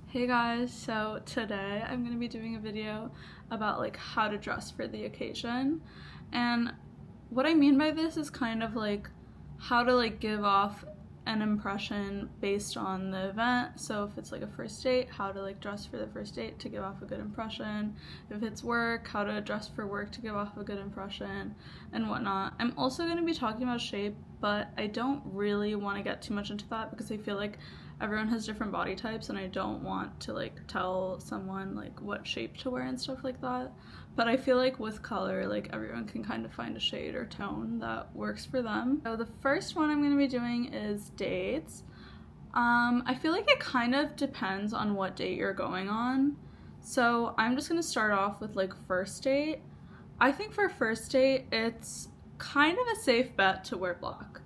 Hey guys, so today I'm going to be doing a video about like how to dress for the occasion. And what I mean by this is kind of like how to like give off an impression based on the event. So if it's like a first date, how to like dress for the first date to give off a good impression. If it's work, how to dress for work to give off a good impression and whatnot. I'm also going to be talking about shape, but I don't really want to get too much into that because I feel like everyone has different body types and I don't want to like tell someone like what shape to wear and stuff like that. But I feel like with color, like everyone can kind of find a shade or tone that works for them. So the first one I'm going to be doing is dates. I feel like it kind of depends on what date you're going on. So I'm just going to start off with like first date. I think for first date, it's kind of a safe bet to wear black.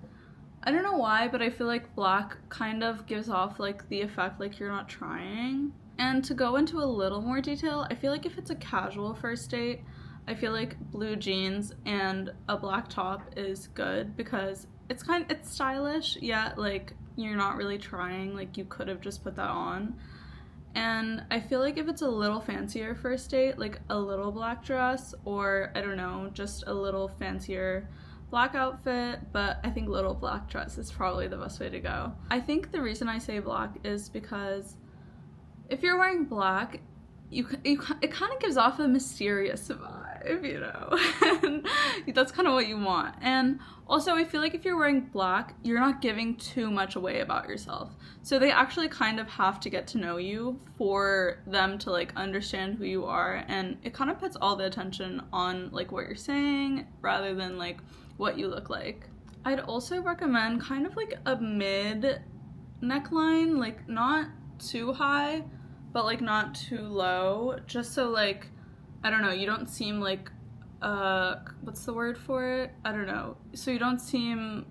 I don't know why, but I feel like black kind of gives off like the effect like you're not trying. And to go into a little more detail, I feel like if it's a casual first date, I feel like blue jeans and a black top is good because it's stylish, yet like you're not really trying, like you could have just put that on. And I feel like if it's a little fancier first date, like a little black dress or I don't know, just a little fancier black outfit, but I think little black dress is probably the best way to go. I think the reason I say black is because if you're wearing black, it kind of gives off a mysterious vibe, you know, and that's kind of what you want. And also, I feel like if you're wearing black, you're not giving too much away about yourself. So they actually kind of have to get to know you for them to like understand who you are, and it kind of puts all the attention on like what you're saying rather than like what you look like. I'd also recommend kind of like a mid neckline, like not too high, but like not too low, just so like, I don't know, you don't seem like, what's the word for it? I don't know. So you don't seem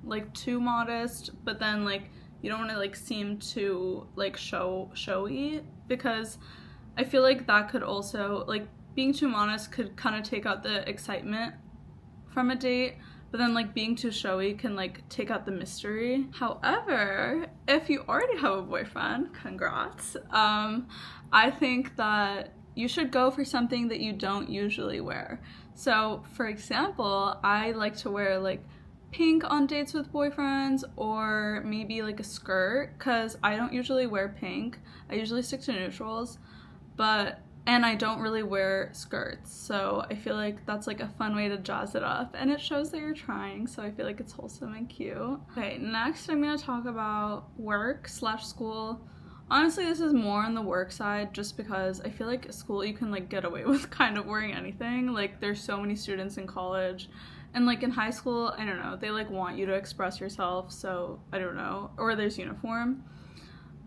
like too modest, but then like you don't want to like seem too like showy, because I feel like that could also, like being too modest could kind of take out the excitement from a date, but then like being too showy can like take out the mystery. However, if you already have a boyfriend, congrats. I think that you should go for something that you don't usually wear. So for example, I like to wear like pink on dates with boyfriends, or maybe like a skirt, because I don't usually wear pink. I usually stick to neutrals, and I don't really wear skirts, so I feel like that's like a fun way to jazz it up, and it shows that you're trying, so I feel like it's wholesome and cute. Okay, next I'm gonna talk about work/school. Honestly, this is more on the work side just because I feel like at school you can like get away with kind of wearing anything. Like there's so many students in college, and like in high school, I don't know, they like want you to express yourself, so I don't know, or there's uniform.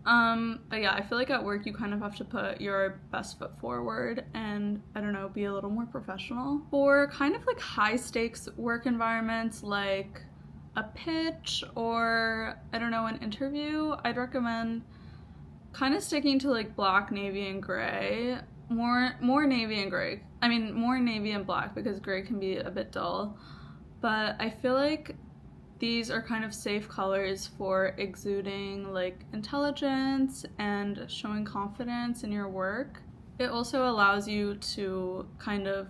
But yeah, I feel like at work you kind of have to put your best foot forward and, I don't know, be a little more professional. For kind of like high stakes work environments like a pitch or, I don't know, an interview, I'd recommend kind of sticking to like black, navy, and gray. More navy and gray. I mean, more navy and black, because gray can be a bit dull. But I feel like these are kind of safe colors for exuding like intelligence and showing confidence in your work. It also allows you to kind of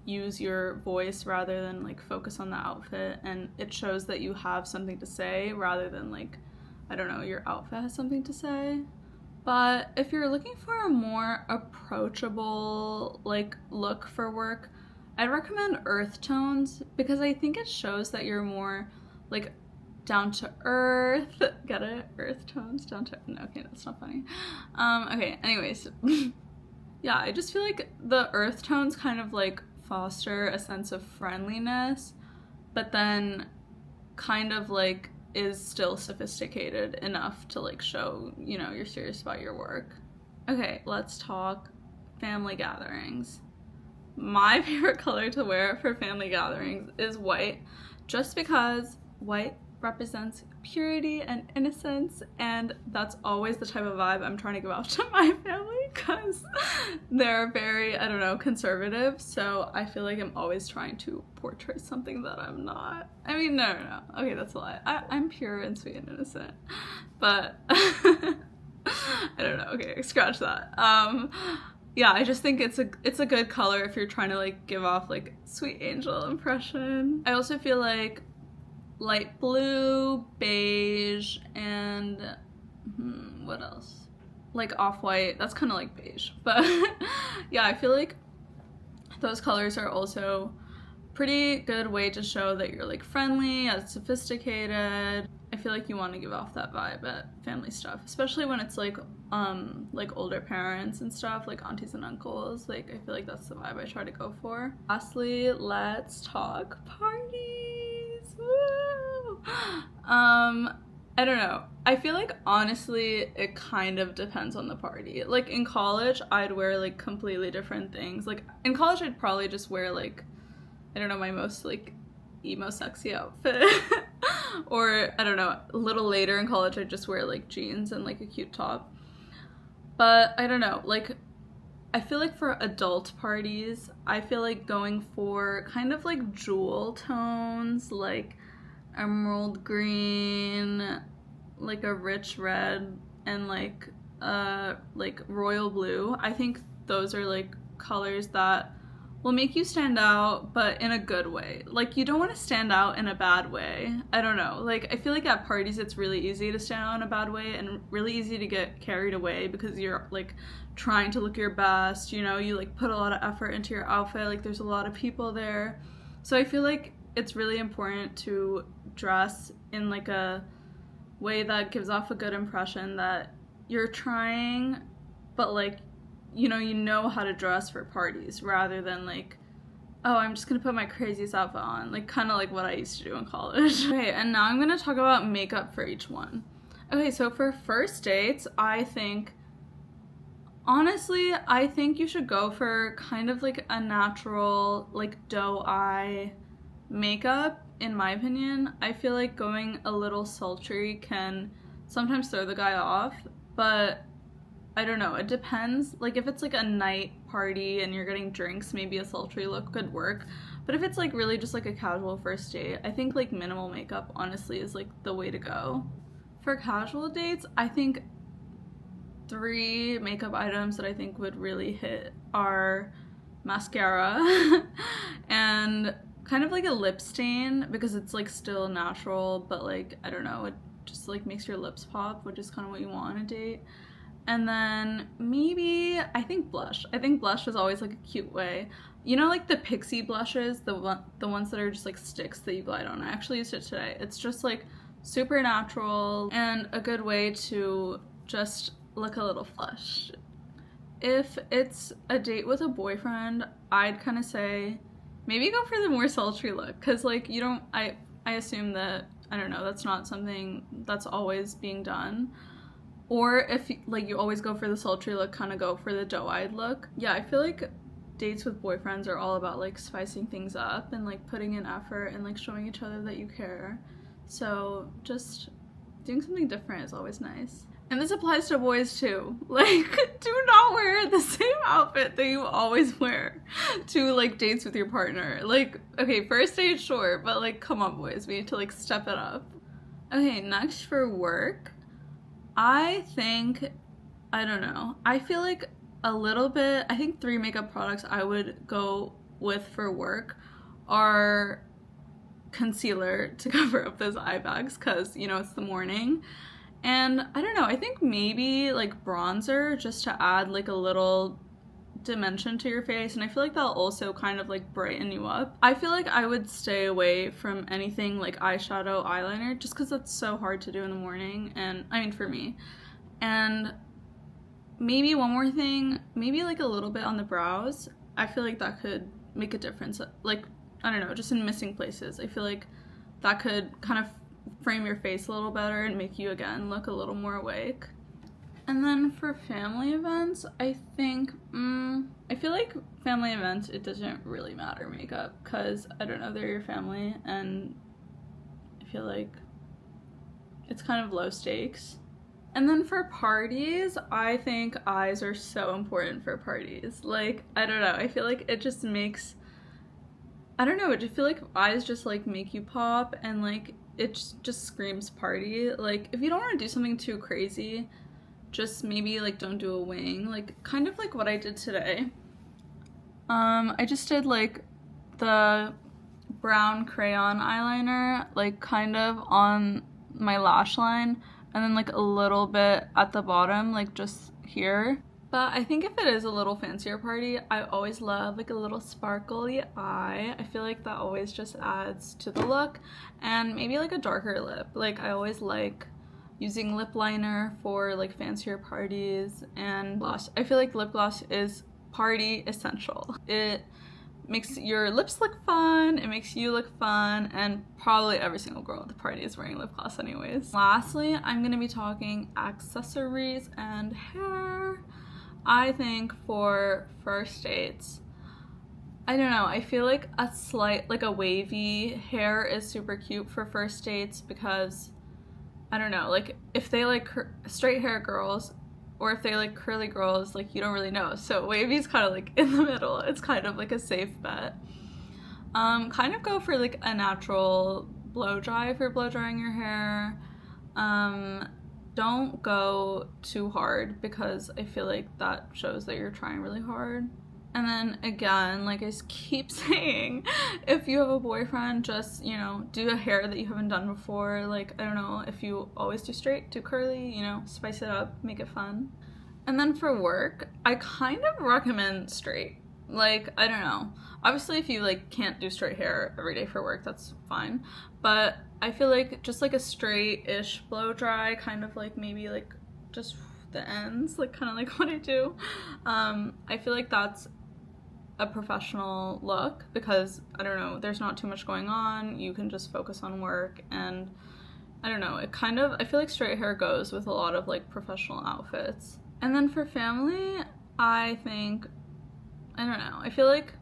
use your voice rather than like focus on the outfit, and it shows that you have something to say rather than like, I don't know, your outfit has something to say. But if you're looking for a more approachable like look for work, I'd recommend earth tones, because I think it shows that you're more like down to earth. Get it? Earth tones, down to, no, okay, that's not funny. Okay, anyways. Yeah, I just feel like the earth tones kind of like foster a sense of friendliness, but then kind of like is still sophisticated enough to like show, you know, you're serious about your work. Okay, let's talk family gatherings. My favorite color to wear for family gatherings is white, just because white represents purity and innocence, and that's always the type of vibe I'm trying to give off to my family, because they're very, I don't know, conservative, so I feel like I'm always trying to portray something that I'm not. I mean, no. Okay, that's a lie. I'm pure and sweet and innocent, but I don't know. Okay, scratch that. Yeah, I just think it's a good color if you're trying to like give off like sweet angel impression. I also feel like light blue, beige, and what else? Like off-white. That's kind of like beige, but yeah, I feel like those colors are also pretty good way to show that you're like friendly and sophisticated. I feel like you want to give off that vibe at family stuff, especially when it's like older parents and stuff, like aunties and uncles. Like I feel like that's the vibe I try to go for. Lastly, let's talk parties. Woo! I don't know. I feel like honestly it kind of depends on the party. Like in college, I'd wear like completely different things. Like in college, I'd probably just wear like, I don't know, my most like emo sexy outfit. Or I don't know, a little later in college I'd just wear like jeans and like a cute top. But I don't know, like I feel like for adult parties, I feel like going for kind of like jewel tones, like emerald green, like a rich red, and like royal blue. I think those are like colors that will make you stand out, but in a good way. Like you don't want to stand out in a bad way. I don't know. Like I feel like at parties it's really easy to stand out in a bad way and really easy to get carried away because you're like trying to look your best, you know, you like put a lot of effort into your outfit, like there's a lot of people there. So I feel like it's really important to dress in like a way that gives off a good impression that you're trying, but like you know how to dress for parties rather than like, oh, I'm just gonna put my craziest outfit on, like kind of like what I used to do in college. Okay, and now I'm gonna talk about makeup for each one. Okay, so for first dates, honestly, I think you should go for kind of like a natural, like doe eye makeup, in my opinion. I feel like going a little sultry can sometimes throw the guy off, but I don't know, it depends. Like if it's like a night party and you're getting drinks, maybe a sultry look could work. But if it's like really just like a casual first date, I think like minimal makeup honestly is like the way to go. For casual dates, I think 3 makeup items that I think would really hit are mascara and kind of like a lip stain because it's like still natural, but like I don't know, it just like makes your lips pop, which is kind of what you want on a date. And then maybe, I think blush. I think blush is always like a cute way. You know, like the Pixie blushes, the ones that are just like sticks that you glide on. I actually used it today. It's just like super natural and a good way to just look a little flushed. If it's a date with a boyfriend, I'd kind of say maybe go for the more sultry look, because like you don't, I assume that, I don't know, that's not something that's always being done. Or if like you always go for the sultry look, kind of go for the doe-eyed look. Yeah, I feel like dates with boyfriends are all about like spicing things up and like putting in effort and like showing each other that you care. So just doing something different is always nice. And this applies to boys too. Like, do not wear the same outfit that you always wear to like dates with your partner. Like, okay, first date, sure, but like, come on boys, we need to like step it up. Okay, next for work. I don't know. I feel like a little bit, I think 3 makeup products I would go with for work are concealer to cover up those eye bags because, you know, it's the morning. And I don't know, I think maybe like bronzer just to add like a little dimension to your face, and I feel like that'll also kind of like brighten you up. I feel like I would stay away from anything like eyeshadow, eyeliner, just because that's so hard to do in the morning, and I mean for me. And maybe one more thing, maybe like a little bit on the brows. I feel like that could make a difference, like I don't know, just in missing places. I feel like that could kind of frame your face a little better and make you again look a little more awake. And then for family events, I think, I feel like family events, it doesn't really matter makeup because, I don't know, they're your family and I feel like it's kind of low stakes. And then for parties, I think eyes are so important for parties. Like, I don't know, I feel like it just makes, I don't know, I feel like eyes just like make you pop and like it just screams party. Like, if you don't want to do something too crazy, just maybe like don't do a wing, like kind of like what I did today. I just did like the brown crayon eyeliner like kind of on my lash line, and then like a little bit at the bottom, like just here. But I think if it is a little fancier party, I always love like a little sparkly eye. I feel like that always just adds to the look. And maybe like a darker lip. Like I always like using lip liner for like fancier parties, and gloss. I feel like lip gloss is party essential. It makes your lips look fun, it makes you look fun, and probably every single girl at the party is wearing lip gloss anyways. Lastly, I'm gonna be talking accessories and hair. I think for first dates, I don't know, I feel like a slight, like a wavy hair is super cute for first dates because, I don't know, like if they like straight hair girls or if they like curly girls, like you don't really know. So wavy's kind of like in the middle. It's kind of like a safe bet. Kind of go for like a natural blow dry for blow drying your hair. Don't go too hard because I feel like that shows that you're trying really hard. And then again, like I keep saying, if you have a boyfriend, just, you know, do a hair that you haven't done before. Like, I don't know, if you always do straight, do curly, you know, spice it up, make it fun. And then for work, I kind of recommend straight. Like, I don't know. Obviously, if you like can't do straight hair every day for work, that's fine. But I feel like just like a straight-ish blow dry, kind of like maybe like just the ends, like kind of like what I do. I feel like that's a professional look because, I don't know, there's not too much going on. You can just focus on work, and I don't know, it kind of, I feel like straight hair goes with a lot of like professional outfits. And then for family, I think, I don't know, I feel like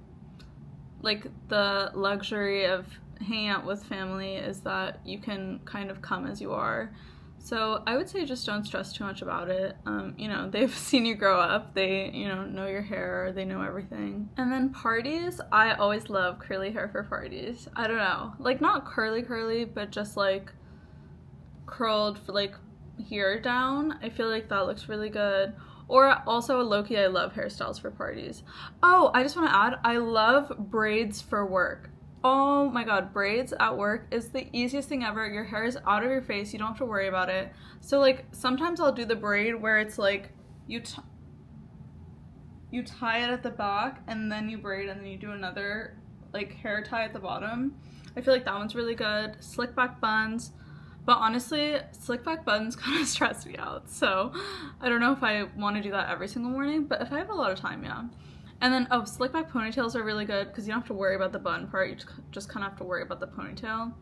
the luxury of hanging out with family is that you can kind of come as you are. So I would say just don't stress too much about it. You know, they've seen you grow up. They, you know your hair. They know everything. And then parties, I always love curly hair for parties. I don't know. Like, not curly, but just like curled for like here down. I feel like that looks really good. Or also, low-key, I love hairstyles for parties. Oh, I just want to add, I love braids for work. Oh my god, braids at work is the easiest thing ever. Your hair is out of your face, you don't have to worry about it. So like sometimes I'll do the braid where it's like you tie it at the back and then you braid and then you do another like hair tie at the bottom. I feel like that one's really good. Slick back buns. But honestly, slick back buns kind of stress me out. So I don't know if I want to do that every single morning, but if I have a lot of time, yeah. And then, oh, slick back ponytails are really good because you don't have to worry about the bun part. You just kind of have to worry about the ponytail.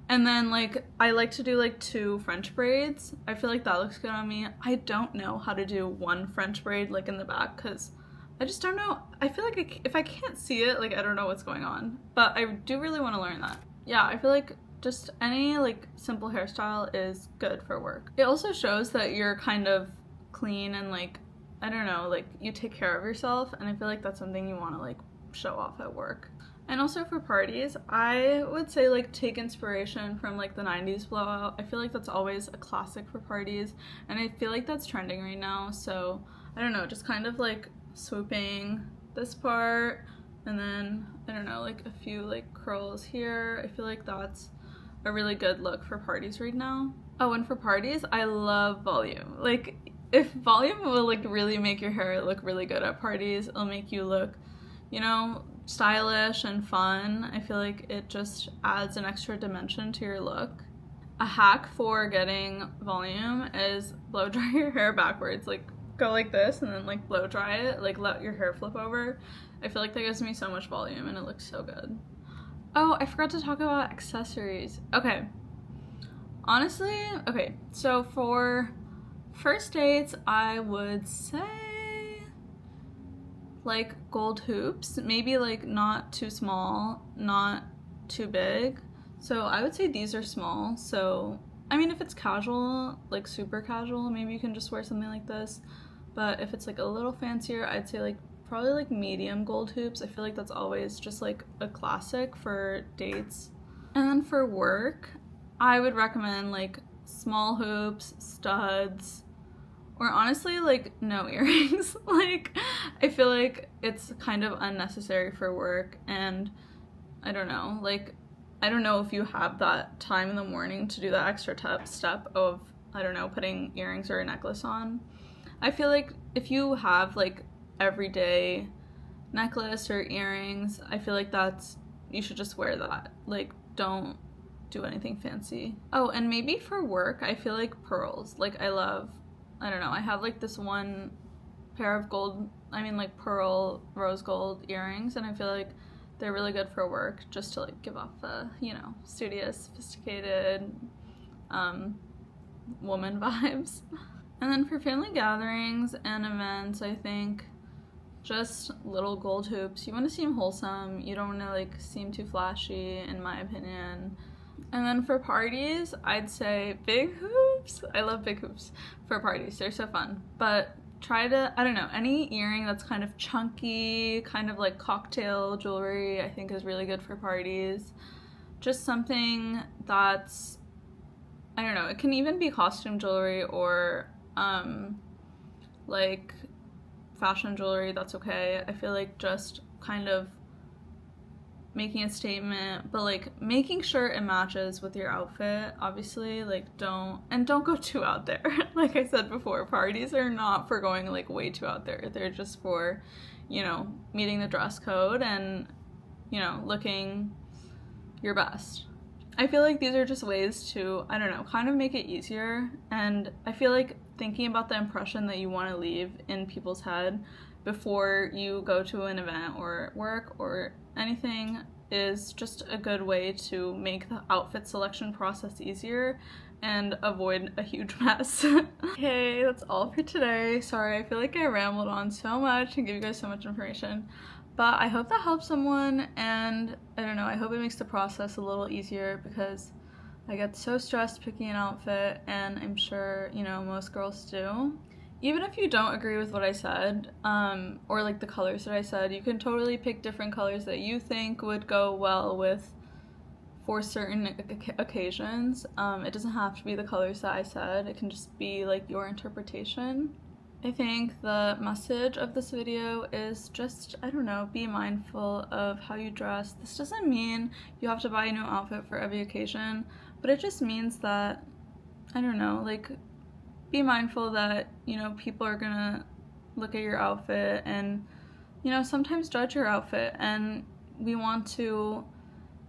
And then, like, I like to do, like, 2 French braids. I feel like that looks good on me. I don't know how to do 1 French braid, like, in the back because I just don't know. I feel like if I can't see it, like, I don't know what's going on. But I do really want to learn that. Yeah, I feel like just any, like, simple hairstyle is good for work. It also shows that you're kind of clean and, like, I don't know, like, you take care of yourself, and I feel like that's something you want to, like, show off at work. And also for parties, I would say, like, take inspiration from, like, the 90s blowout. I feel like that's always a classic for parties, and I feel like that's trending right now, so, I don't know, just kind of, like, swooping this part, and then, I don't know, like, a few, like, curls here. I feel like that's a really good look for parties right now. Oh, and for parties, I love volume. Like, if volume will like really make your hair look really good at parties, it'll make you look, you know, stylish and fun. I feel like it just adds an extra dimension to your look. A hack for getting volume is blow dry your hair backwards. Like, go like this and then like blow dry it, like let your hair flip over. I feel like that gives me so much volume and it looks so good. Oh, I forgot to talk about accessories. Okay. Honestly, okay, so for first dates, I would say like gold hoops, maybe like not too small, not too big. So I would say these are small. So I mean, if it's casual, like super casual, maybe you can just wear something like this. But if it's like a little fancier, I'd say like probably like medium gold hoops. I feel like that's always just like a classic for dates. And then for work, I would recommend like small hoops, studs, or honestly, like, no earrings. Like, I feel like it's kind of unnecessary for work, and I don't know, like, I don't know if you have that time in the morning to do that extra step of, I don't know, putting earrings or a necklace on. I feel like if you have, like, everyday necklace or earrings, I feel like you should just wear that. Like, don't do anything fancy. Oh, and maybe for work, I feel like pearls. Like, I don't know, I have like this one pair of pearl rose gold earrings, and I feel like they're really good for work, just to like give off the, you know, studious, sophisticated woman vibes. And then for family gatherings and events, I think just little gold hoops. You want to seem wholesome. You don't want to like seem too flashy, in my opinion. And then for parties, I'd say big hoops. I love big hoops for parties. They're so fun. But try to, I don't know, any earring that's kind of chunky, kind of like cocktail jewelry, I think is really good for parties. Just something that's, I don't know, it can even be costume jewelry or like fashion jewelry, that's okay. I feel like just kind of making a statement, but like making sure it matches with your outfit, obviously. Like, don't go too out there. Like I said before, parties are not for going like way too out there. They're just for, you know, meeting the dress code and, you know, looking your best. I feel like these are just ways to, I don't know, kind of make it easier. And I feel like thinking about the impression that you want to leave in people's head before you go to an event or work or anything is just a good way to make the outfit selection process easier and avoid a huge mess. Okay, that's all for today. Sorry, I feel like I rambled on so much and gave you guys so much information, but I hope that helps someone, and I don't know, I hope it makes the process a little easier, because I get so stressed picking an outfit, and I'm sure, you know, most girls do. Even if you don't agree with what I said, or like the colors that I said, you can totally pick different colors that you think would go well with for certain occasions. It doesn't have to be the colors that I said, it can just be like your interpretation. I think the message of this video is just, I don't know, be mindful of how you dress. This doesn't mean you have to buy a new outfit for every occasion, but it just means that, I don't know, like, be mindful that, you know, people are gonna look at your outfit and, you know, sometimes judge your outfit, and we want to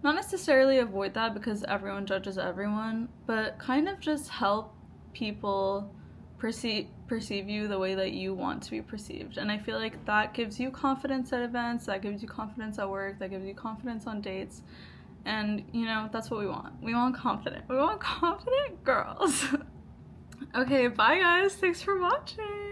not necessarily avoid that because everyone judges everyone, but kind of just help people perceive you the way that you want to be perceived. And I feel like that gives you confidence at events, that gives you confidence at work, that gives you confidence on dates, and, you know, that's what we want. We want confident girls. Okay, bye guys, thanks for watching.